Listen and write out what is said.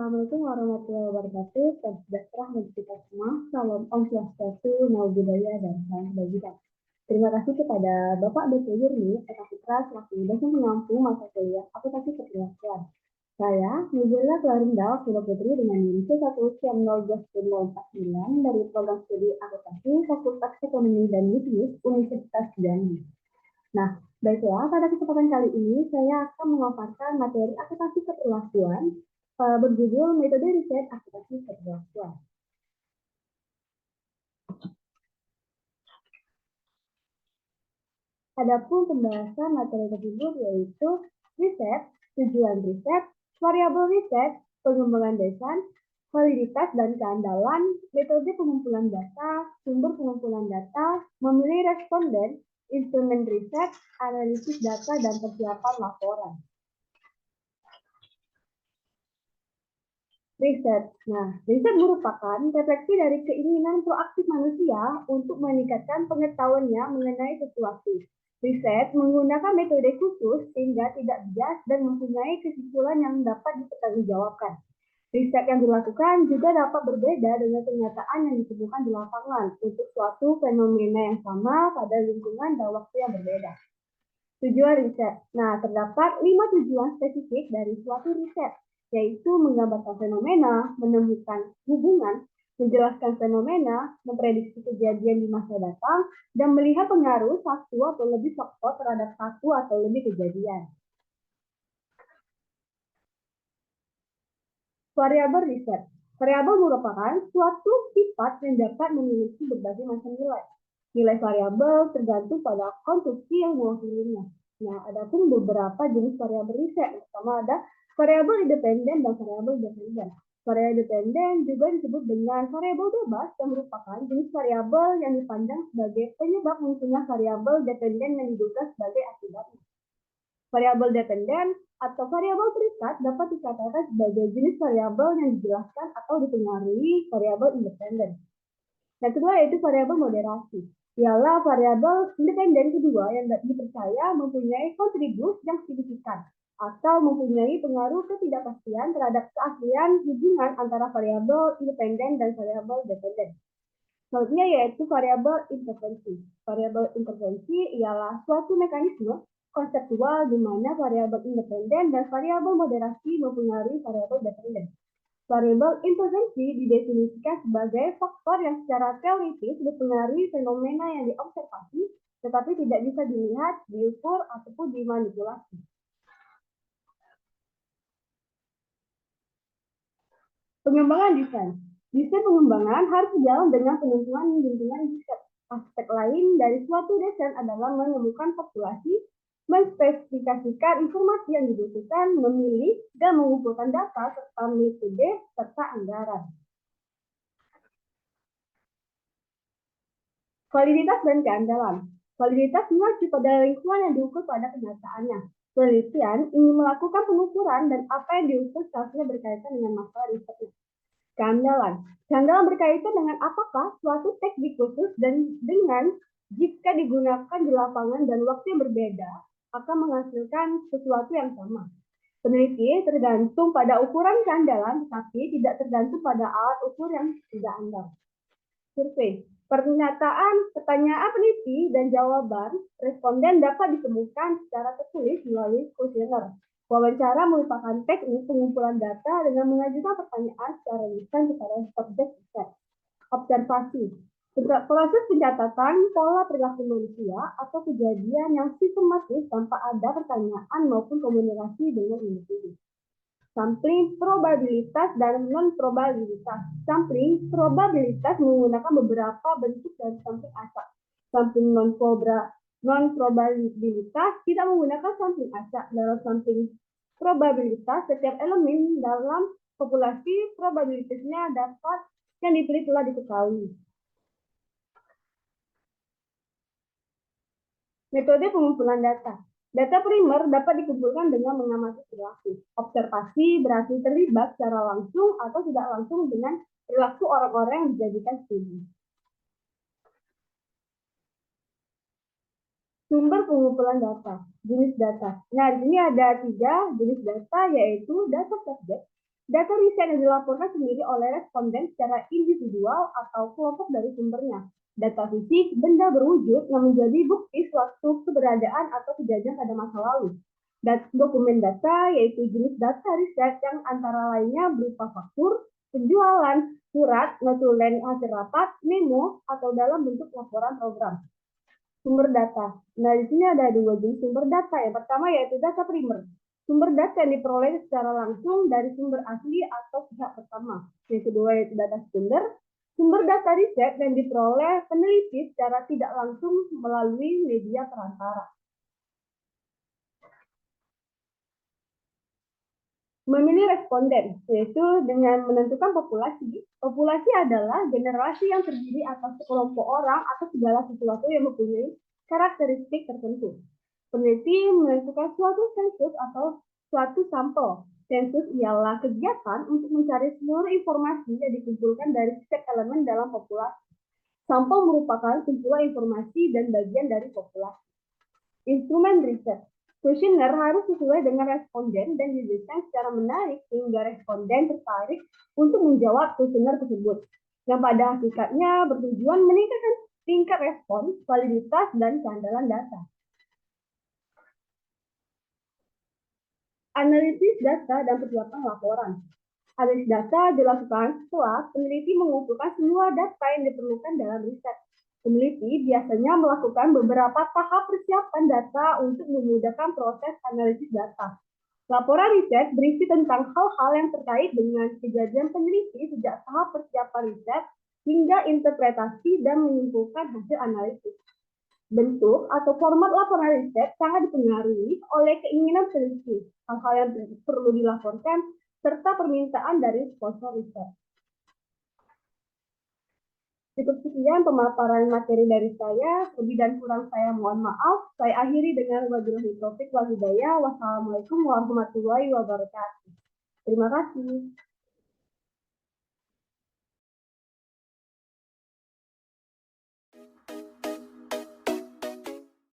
Assalamualaikum warahmatullahi wabarakatuh. Sejahtera bagi kita semua. Salam Om Swastiastu, Namo Buddhaya, dan salam kebajikan. Terima kasih kepada Bapak Dr. Yurni Eka Fitra selaku dosen pengampu mata kuliah aplikasi keterlaksuan. Saya, Nuzula Clarindal, Putra Putri dengan NIM C1 dari program studi aplikasi Fakultas Ekonomi dan Bisnis Universitas Jambi. Nah, baiklah, pada kesempatan kali ini saya akan memaparkan materi aplikasi keterlaksuan berjudul Metode Riset Aplikasi Keterlaksuan. Adapun pembahasan materi tersebut yaitu riset, tujuan riset, variabel riset, pengembangan desain, validitas dan keandalan, metode pengumpulan data, sumber pengumpulan data, memilih responden, instrumen riset, analisis data, dan persiapan laporan. Riset. Nah, riset merupakan refleksi dari keinginan proaktif manusia untuk meningkatkan pengetahuannya mengenai sesuatu. Riset menggunakan metode khusus sehingga tidak bias dan mempunyai kesimpulan yang dapat dipertanggungjawabkan. Riset yang dilakukan juga dapat berbeda dengan kenyataan yang ditemukan di lapangan untuk suatu fenomena yang sama pada lingkungan dan waktu yang berbeda. Tujuan riset. Nah, terdapat 5 tujuan spesifik dari suatu riset, yaitu menggambarkan fenomena, menemukan hubungan, menjelaskan fenomena, memprediksi kejadian di masa datang, dan melihat pengaruh satu atau lebih faktor terhadap satu atau lebih kejadian. Variabel riset. Variabel merupakan suatu sifat yang dapat memiliki berbagai macam nilai. Nilai variabel tergantung pada konstruksi yang mewakilinya. Nah, ada pun beberapa jenis variabel riset. Pertama ada variabel independen dan variabel dependen. Variabel dependen juga disebut dengan variabel bebas yang merupakan jenis variabel yang dipandang sebagai penyebab munculnya variabel dependen yang diduga sebagai akibatnya. Variabel dependen atau variabel terikat dapat dikatakan sebagai jenis variabel yang dijelaskan atau dipengaruhi variabel independen. Yang kedua yaitu variabel moderasi. Ialah variabel independen kedua yang dipercaya mempunyai kontribusi yang signifikan atau mempunyai pengaruh ketidakpastian terhadap keaslian hubungan antara variabel independen dan variabel dependen. Selanjutnya yaitu variabel intervensi. Variabel intervensi ialah suatu mekanisme konseptual di mana variabel independen dan variabel moderasi mempengaruhi variabel dependen. Variabel intervensi didefinisikan sebagai faktor yang secara teoritis mempengaruhi fenomena yang diobservasi, tetapi tidak bisa dilihat, diukur, ataupun dimanipulasi. Pengembangan desain. Desain pengembangan harus berjalan dengan penentuan lingkungan riset. Aspek lain dari suatu desain adalah menemukan populasi, menspesifikasikan informasi yang dibutuhkan, memilih, dan mengumpulkan data serta metode serta anggaran. Validitas dan keandalan. Validitas mengacu pada lingkungan yang diukur pada kenyataannya. Penelitian ingin melakukan pengukuran dan apa yang diukur seharusnya berkaitan dengan masalah risetnya. Keandalan. Keandalan berkaitan dengan apakah suatu teknik khusus dan dengan jika digunakan di lapangan dan waktu yang berbeda akan menghasilkan sesuatu yang sama. Peneliti tergantung pada ukuran keandalan, tetapi tidak tergantung pada alat ukur yang tidak andal. Survei. Pernyataan, pertanyaan peneliti dan jawaban responden dapat ditemukan secara tertulis melalui kuesioner. Wawancara merupakan teknik pengumpulan data dengan mengajukan pertanyaan secara lisan kepada subjek riset. Observasi. Proses pencatatan pola perilaku manusia atau kejadian yang sistematis tanpa ada pertanyaan maupun komunikasi dengan individu. Sampling probabilitas dan non-probabilitas. Sampling probabilitas menggunakan beberapa bentuk dari sampling acak. Sampling non-probabilitas tidak menggunakan sampling acak. Dalam sampling probabilitas, setiap elemen dalam populasi probabilitasnya dapat yang dipilih telah diketahui. Metode pengumpulan data. Data primer dapat dikumpulkan dengan mengamati perilaku. Observasi berarti terlibat secara langsung atau tidak langsung dengan perilaku orang-orang yang dijadikan studi. Sumber pengumpulan data, jenis data. Nah, di sini ada 3 jenis data, yaitu data subjek, Data riset yang dilaporkan sendiri oleh responden secara individual atau kelompok dari sumbernya. Data fisik, benda berwujud yang menjadi bukti suatu keberadaan atau kejadian pada masa lalu. Dokumen data yaitu jenis data riset yang antara lainnya berupa faktur, penjualan, surat, notulen hasil rapat, memo, atau dalam bentuk laporan program. Sumber data. Nah, di sini ada dua jenis sumber data. Yang pertama yaitu data primer. Sumber data yang diperoleh secara langsung dari sumber asli atau pihak pertama. Yang kedua yaitu data sekunder. Sumber data riset yang diperoleh peneliti secara tidak langsung melalui media perantara. Memilih responden, yaitu dengan menentukan populasi. Populasi adalah generasi yang terdiri atas sekelompok orang atau segala sesuatu yang mempunyai karakteristik tertentu. Peneliti menentukan suatu sensus atau suatu sampel. Sensus ialah kegiatan untuk mencari seluruh informasi yang dikumpulkan dari setiap elemen dalam populasi. Sampel merupakan kumpulan informasi dan bagian dari populasi. Instrumen riset. Kuesioner harus sesuai dengan responden dan didesain secara menarik sehingga responden tertarik untuk menjawab kuesioner tersebut, yang pada hakikatnya bertujuan meningkatkan tingkat respons, validitas, dan keandalan data. Analisis data dan persiapan laporan. Analisis data dilakukan setelah peneliti mengumpulkan semua data yang diperlukan dalam riset. Peneliti biasanya melakukan beberapa tahap persiapan data untuk memudahkan proses analisis data. Laporan riset berisi tentang hal-hal yang terkait dengan kejadian peneliti sejak tahap persiapan riset hingga interpretasi dan menyimpulkan hasil analisis. Bentuk atau format laporan riset sangat dipengaruhi oleh keinginan peneliti, hal-hal yang perlu dilaporkan, serta permintaan dari sponsor riset. Cukup sekian pemaparan materi dari saya. Lebih dan kurang saya mohon maaf. Saya akhiri dengan wabillahi taufiq wal hidayah. Wassalamualaikum warahmatullahi wabarakatuh. Terima kasih.